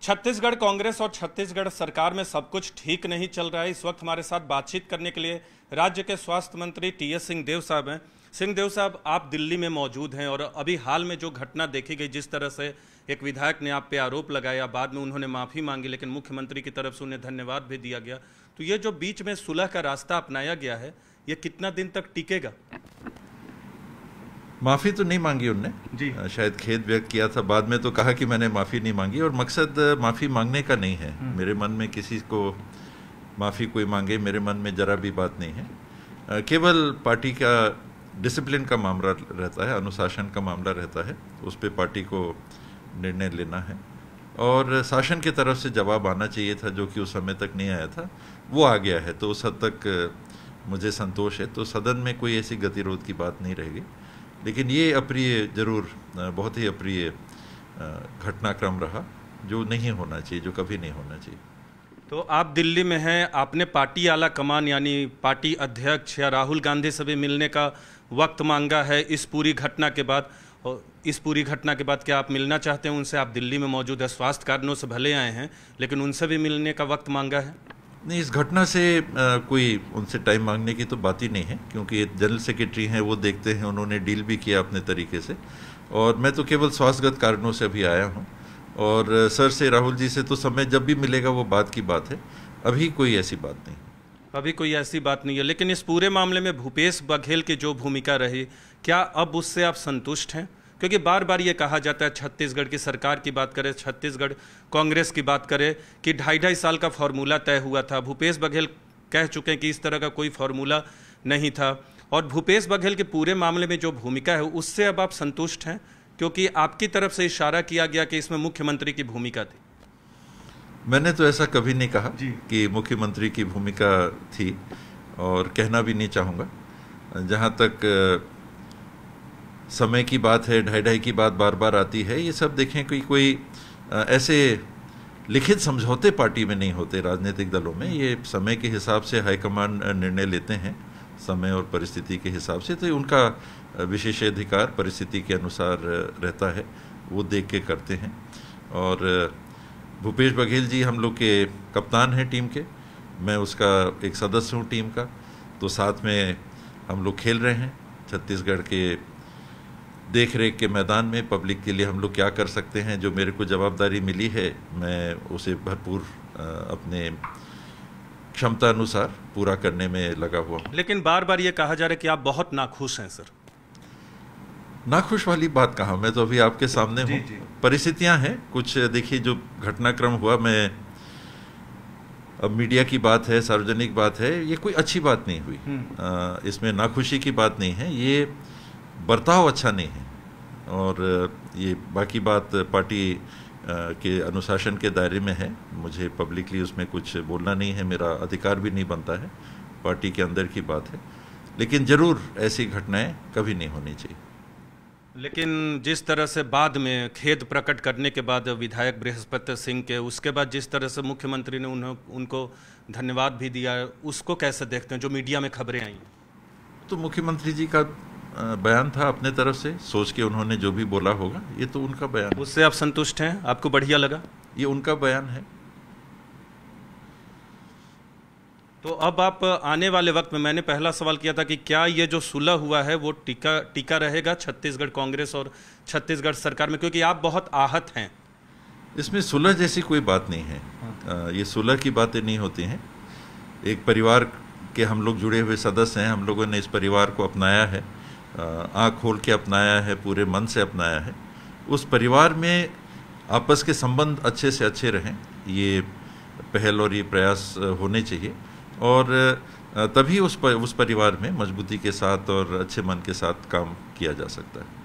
छत्तीसगढ़ कांग्रेस और छत्तीसगढ़ सरकार में सब कुछ ठीक नहीं चल रहा है। इस वक्त हमारे साथ बातचीत करने के लिए राज्य के स्वास्थ्य मंत्री टीएस सिंहदेव साहब हैं। सिंहदेव साहब, आप दिल्ली में मौजूद हैं और अभी हाल में जो घटना देखी गई, जिस तरह से एक विधायक ने आप पे आरोप लगाया, बाद में उन्होंने माफ़ी मांगी, लेकिन मुख्यमंत्री की तरफ से उन्हें धन्यवाद भी दिया गया, तो ये जो बीच में सुलह का रास्ता अपनाया गया है, ये कितना दिन तक टिकेगा? माफ़ी तो नहीं मांगी उनने जी, शायद खेद व्यक्त किया था, बाद में तो कहा कि मैंने माफ़ी नहीं मांगी, और मकसद माफ़ी मांगने का नहीं है। मेरे मन में किसी को माफ़ी कोई मांगे, मेरे मन में जरा भी बात नहीं है। केवल पार्टी का डिसिप्लिन का मामला रहता है, अनुशासन का मामला रहता है, उस पर पार्टी को निर्णय लेना है, और शासन की तरफ से जवाब आना चाहिए था, जो कि उस समय तक नहीं आया था, वो आ गया है, तो उस हद तक मुझे संतोष है। तो सदन में कोई ऐसी गतिरोध की बात नहीं रहेगी, लेकिन ये अप्रिय, जरूर बहुत ही अप्रिय घटनाक्रम रहा, जो नहीं होना चाहिए, जो कभी नहीं होना चाहिए। तो आप दिल्ली में हैं, आपने पार्टी आला कमान यानी पार्टी अध्यक्ष या राहुल गांधी से भी मिलने का वक्त मांगा है इस पूरी घटना के बाद, और इस पूरी घटना के बाद क्या आप मिलना चाहते हैं उनसे? आप दिल्ली में मौजूद है, स्वास्थ्य कारणों से भले आए हैं, लेकिन उनसे भी मिलने का वक्त मांगा है? नहीं, इस घटना से कोई उनसे टाइम मांगने की तो बात ही नहीं है, क्योंकि जनरल सेक्रेटरी हैं, वो देखते हैं, उन्होंने डील भी किया अपने तरीके से, और मैं तो केवल स्वास्थ्यगत कारणों से अभी आया हूँ। और सर से, राहुल जी से तो समय जब भी मिलेगा वो बात की बात है, अभी कोई ऐसी बात नहीं। अभी कोई ऐसी बात नहीं है, लेकिन इस पूरे मामले में भूपेश बघेल की जो भूमिका रही, क्या अब उससे आप संतुष्ट हैं? क्योंकि बार बार ये कहा जाता है, छत्तीसगढ़ की सरकार की बात करें, छत्तीसगढ़ कांग्रेस की बात करें, कि 2.5 साल का फार्मूला तय हुआ था। भूपेश बघेल कह चुके हैं कि इस तरह का कोई फार्मूला नहीं था, और भूपेश बघेल के पूरे मामले में जो भूमिका है, उससे अब आप संतुष्ट हैं? क्योंकि आपकी तरफ से इशारा किया गया कि इसमें मुख्यमंत्री की भूमिका थी। मैंने तो ऐसा कभी नहीं कहा कि मुख्यमंत्री की भूमिका थी, और कहना भी नहीं चाहूँगा। जहाँ तक समय की बात है, 2.5 की बात बार बार आती है, ये सब देखें कि कोई ऐसे लिखित समझौते पार्टी में नहीं होते, राजनीतिक दलों में। ये समय के हिसाब से हाईकमान निर्णय लेते हैं, समय और परिस्थिति के हिसाब से, तो उनका विशेषाधिकार परिस्थिति के अनुसार रहता है, वो देख के करते हैं। और भूपेश बघेल जी हम लोग के कप्तान हैं टीम के, मैं उसका एक सदस्य हूँ टीम का, तो साथ में हम लोग खेल रहे हैं। छत्तीसगढ़ के देख रेख के मैदान में पब्लिक के लिए हम लोग क्या कर सकते हैं, जो मेरे को जवाबदारी मिली है, मैं उसे भरपूर अपने क्षमता अनुसार पूरा करने में लगा हुआ हूँ। लेकिन बार बार ये कहा जा रहा है कि आप बहुत नाखुश हैं। सर, नाखुश वाली बात कहाँ, मैं तो अभी आपके सामने हूँ। परिस्थितियाँ हैं कुछ, देखिए जो घटनाक्रम हुआ, मैं अब मीडिया की बात है, सार्वजनिक बात है, ये कोई अच्छी बात नहीं हुई। इसमें नाखुशी की बात नहीं है, ये बर्ताव अच्छा नहीं है, और ये बाकी बात पार्टी के अनुशासन के दायरे में है। मुझे पब्लिकली उसमें कुछ बोलना नहीं है, मेरा अधिकार भी नहीं बनता है, पार्टी के अंदर की बात है, लेकिन ज़रूर ऐसी घटनाएं कभी नहीं होनी चाहिए। लेकिन जिस तरह से बाद में खेद प्रकट करने के बाद विधायक बृहस्पति सिंह के, उसके बाद जिस तरह से मुख्यमंत्री ने उनको धन्यवाद भी दिया, उसको कैसे देखते हैं, जो मीडिया में खबरें आई? तो मुख्यमंत्री जी का बयान था, अपने तरफ से सोच के उन्होंने जो भी बोला होगा, ये तो उनका बयान। उससे आप संतुष्ट हैं? आपको बढ़िया लगा? ये उनका बयान है। तो अब आप आने वाले वक्त में, मैंने पहला सवाल किया था कि क्या ये जो सुलह हुआ है वो टीका रहेगा छत्तीसगढ़ कांग्रेस और छत्तीसगढ़ सरकार में, क्योंकि आप बहुत आहत हैं? इसमें सुलह जैसी कोई बात नहीं है। ये सुलह की बातें नहीं होती हैं। एक परिवार के हम लोग जुड़े हुए सदस्य हैं, हम लोगों ने इस परिवार को अपनाया है, आँख खोल के अपनाया है, पूरे मन से अपनाया है। उस परिवार में आपस के संबंध अच्छे से अच्छे रहें, ये पहल और ये प्रयास होने चाहिए, और तभी उस परिवार में मजबूती के साथ और अच्छे मन के साथ काम किया जा सकता है।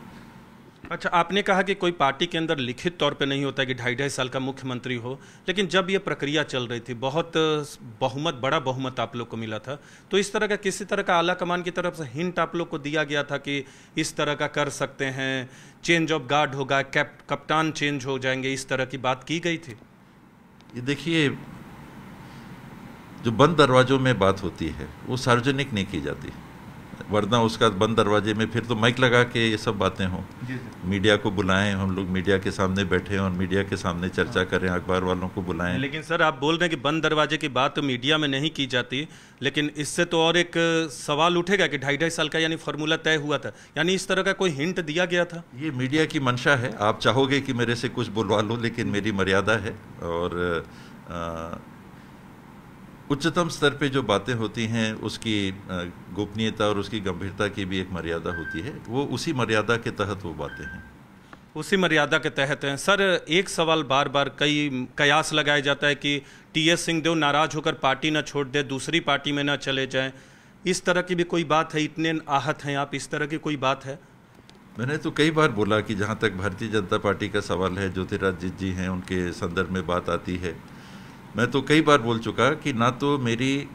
अच्छा, आपने कहा कि कोई पार्टी के अंदर लिखित तौर पे नहीं होता कि 2.5 साल का मुख्यमंत्री हो, लेकिन जब ये प्रक्रिया चल रही थी, बहुत बड़ा बहुमत आप लोग को मिला था, तो इस तरह का किसी तरह का आला कमान की तरफ से हिंट आप लोग को दिया गया था कि इस तरह का कर सकते हैं, चेंज ऑफ गार्ड होगा, कप्तान चेंज हो जाएंगे, इस तरह की बात की गई थी? ये देखिए, जो बंद दरवाजों में बात होती है वो सार्वजनिक नहीं की जाती। वरना उसका बंद दरवाजे में फिर तो माइक लगा के ये सब बातें हों, मीडिया को बुलाएं, हम लोग मीडिया के सामने बैठे और मीडिया के सामने चर्चा करें, अखबार वालों को बुलाएं। लेकिन सर आप बोल रहे हैं कि बंद दरवाजे की बात तो मीडिया में नहीं की जाती, लेकिन इससे तो और एक सवाल उठेगा कि 2.5 साल का यानी फॉर्मूला तय हुआ था, यानी इस तरह का कोई हिंट दिया गया था? ये मीडिया की मंशा है, आप चाहोगे कि मेरे से कुछ बुलवा लो, लेकिन मेरी मर्यादा है और उच्चतम स्तर पे जो बातें होती हैं उसकी गोपनीयता और उसकी गंभीरता की भी एक मर्यादा होती है, वो उसी मर्यादा के तहत वो बातें हैं, उसी मर्यादा के तहत हैं। सर एक सवाल बार बार कई कयास लगाया जाता है कि टीएस सिंहदेव नाराज होकर पार्टी न छोड़ दे, दूसरी पार्टी में न चले जाएं, इस तरह की भी कोई बात है? इतने आहत हैं आप, इस तरह की कोई बात है? मैंने तो कई बार बोला कि जहाँ तक भारतीय जनता पार्टी का सवाल है, ज्योतिरादित्य जी हैं, उनके संदर्भ में बात आती है, मैं तो कई बार बोल चुका कि ना तो मेरी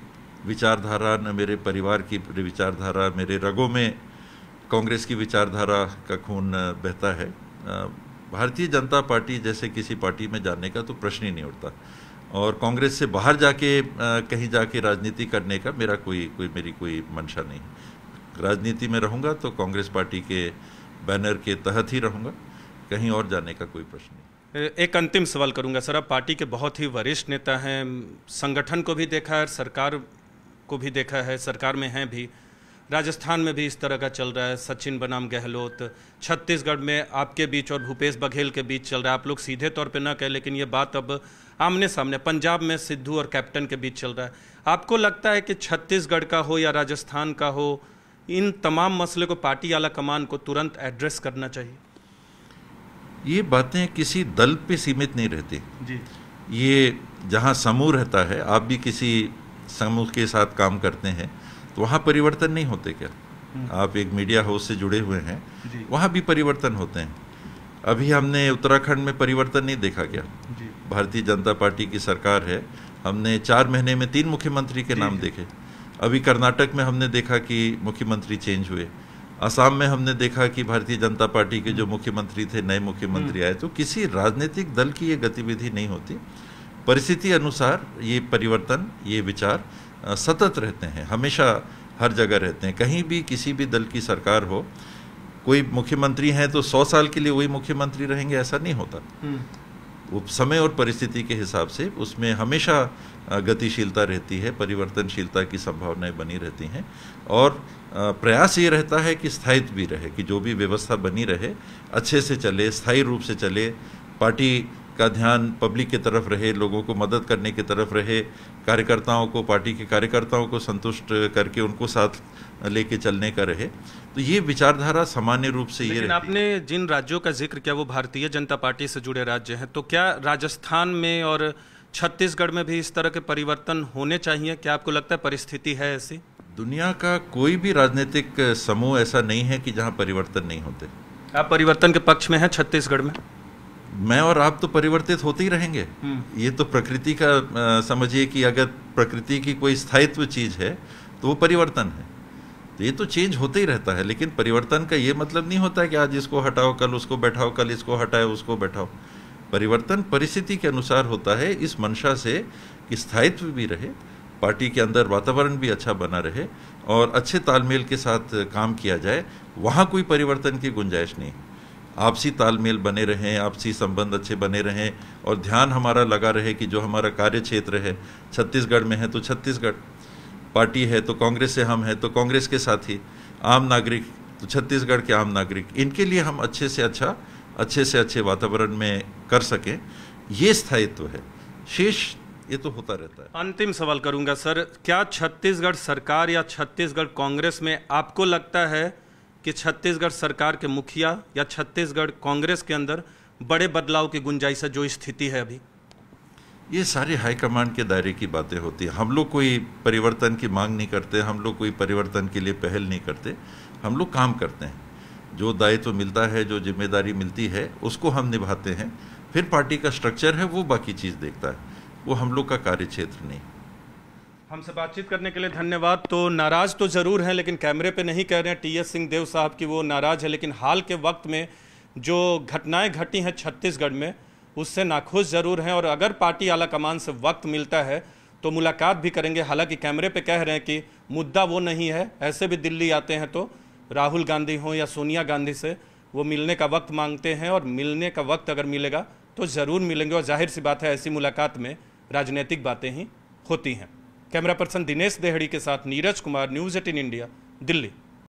विचारधारा, न मेरे परिवार की विचारधारा, मेरे रगों में कांग्रेस की विचारधारा का खून बहता है। भारतीय जनता पार्टी जैसे किसी पार्टी में जाने का तो प्रश्न ही नहीं उठता, और कांग्रेस से बाहर जाके कहीं जाके राजनीति करने का मेरी कोई मंशा नहीं। राजनीति में रहूँगा तो कांग्रेस पार्टी के बैनर के तहत ही रहूँगा, कहीं और जाने का कोई प्रश्न नहीं। एक अंतिम सवाल करूंगा सर, आप पार्टी के बहुत ही वरिष्ठ नेता हैं, संगठन को भी देखा है, सरकार को भी देखा है, सरकार में हैं भी, राजस्थान में भी इस तरह का चल रहा है, सचिन बनाम गहलोत, छत्तीसगढ़ में आपके बीच और भूपेश बघेल के बीच चल रहा है, आप लोग सीधे तौर पे ना कहें लेकिन ये बात अब आमने सामने, पंजाब में सिद्धू और कैप्टन के बीच चल रहा है। आपको लगता है कि छत्तीसगढ़ का हो या राजस्थान का हो, इन तमाम मसले को पार्टी आला कमान को तुरंत एड्रेस करना चाहिए? ये बातें किसी दल पे सीमित नहीं रहती जी। ये जहाँ समूह रहता है, आप भी किसी समूह के साथ काम करते हैं तो वहाँ परिवर्तन नहीं होते क्या? आप एक मीडिया हाउस से जुड़े हुए हैं, वहाँ भी परिवर्तन होते हैं। अभी हमने उत्तराखंड में परिवर्तन नहीं देखा क्या? भारतीय जनता पार्टी की सरकार है, हमने 4 महीने में 3 मुख्यमंत्री के नाम देखे। अभी कर्नाटक में हमने देखा कि मुख्यमंत्री चेंज हुए, असम में हमने देखा कि भारतीय जनता पार्टी के जो मुख्यमंत्री थे, नए मुख्यमंत्री आए। तो किसी राजनीतिक दल की ये गतिविधि नहीं होती, परिस्थिति अनुसार ये परिवर्तन, ये विचार सतत रहते हैं, हमेशा हर जगह रहते हैं। कहीं भी किसी भी दल की सरकार हो, कोई मुख्यमंत्री हैं तो 100 साल के लिए वही मुख्यमंत्री रहेंगे, ऐसा नहीं होता। वो समय और परिस्थिति के हिसाब से उसमें हमेशा गतिशीलता रहती है, परिवर्तनशीलता की संभावनाएं बनी रहती हैं, और प्रयास ये रहता है कि स्थायित्व भी रहे, कि जो भी व्यवस्था बनी रहे अच्छे से चले, स्थायी रूप से चले, पार्टी का ध्यान पब्लिक की तरफ रहे, लोगों को मदद करने की तरफ रहे, कार्यकर्ताओं को, पार्टी के कार्यकर्ताओं को संतुष्ट करके उनको साथ लेके चलने का रहे। तो ये विचारधारा सामान्य रूप से ये। आपने जिन राज्यों का जिक्र किया वो भारतीय जनता पार्टी से जुड़े राज्य हैं, तो क्या राजस्थान में और छत्तीसगढ़ में भी इस तरह के परिवर्तन होने चाहिए? क्या आपको लगता है परिस्थिति है ऐसी? दुनिया का कोई भी राजनीतिक समूह ऐसा नहीं है कि जहां परिवर्तन नहीं होते। आप परिवर्तन के पक्ष में हैं छत्तीसगढ़ में? मैं और आप तो परिवर्तित होते ही रहेंगे। ये तो प्रकृति का समझिए कि अगर प्रकृति की कोई स्थायित्व चीज है तो वो परिवर्तन है, तो ये तो चेंज होते ही रहता है। लेकिन परिवर्तन का ये मतलब नहीं होता है कि आज इसको हटाओ, कल उसको बैठाओ, कल इसको हटाओ, उसको बैठाओ। परिवर्तन परिस्थिति के अनुसार होता है, इस मंशा से कि स्थायित्व भी रहे, पार्टी के अंदर वातावरण भी अच्छा बना रहे और अच्छे तालमेल के साथ काम किया जाए, वहाँ कोई परिवर्तन की गुंजाइश नहीं। आपसी तालमेल बने रहें, आपसी संबंध अच्छे बने रहें और ध्यान हमारा लगा रहे कि जो हमारा कार्य क्षेत्र है, छत्तीसगढ़ में है तो छत्तीसगढ़, पार्टी है तो कांग्रेस से हम हैं तो कांग्रेस के साथी, आम नागरिक तो छत्तीसगढ़ के आम नागरिक, इनके लिए हम अच्छे से अच्छे वातावरण में कर सकें, ये स्थायित्व है। शेष ये तो होता रहता है। अंतिम सवाल करूंगा सर, क्या छत्तीसगढ़ सरकार या छत्तीसगढ़ कांग्रेस में आपको लगता है कि छत्तीसगढ़ सरकार के मुखिया या छत्तीसगढ़ कांग्रेस के अंदर बड़े बदलाव की गुंजाइश है जो स्थिति है अभी? ये सारे हाईकमांड के दायरे की बातें होती हैं। हम लोग कोई परिवर्तन की मांग नहीं करते, हम लोग कोई परिवर्तन के लिए पहल नहीं करते, हम लोग काम करते हैं। जो दायित्व मिलता है, जो जिम्मेदारी मिलती है, उसको हम निभाते हैं। फिर पार्टी का स्ट्रक्चर है वो बाकी चीज़ देखता है, वो हम लोग का कार्य क्षेत्र नहीं। हमसे बातचीत करने के लिए धन्यवाद। तो नाराज तो जरूर हैं, लेकिन कैमरे पे नहीं कह रहे हैं टीएस सिंहदेव साहब की वो नाराज है, लेकिन हाल के वक्त में जो घटनाएं घटी हैं छत्तीसगढ़ में उससे नाखुश जरूर हैं, और अगर पार्टी आला कमान से वक्त मिलता है तो मुलाकात भी करेंगे। हालांकि कैमरे पे कह रहे हैं कि मुद्दा वो नहीं है, ऐसे भी दिल्ली आते हैं तो राहुल गांधी हो या सोनिया गांधी से वो मिलने का वक्त मांगते हैं, और मिलने का वक्त अगर मिलेगा तो ज़रूर मिलेंगे। और जाहिर सी बात है, ऐसी मुलाकात में राजनीतिक बातें ही होती हैं। कैमरा पर्सन दिनेश देहड़ी के साथ नीरज कुमार, न्यूज़ 18 इंडिया, दिल्ली।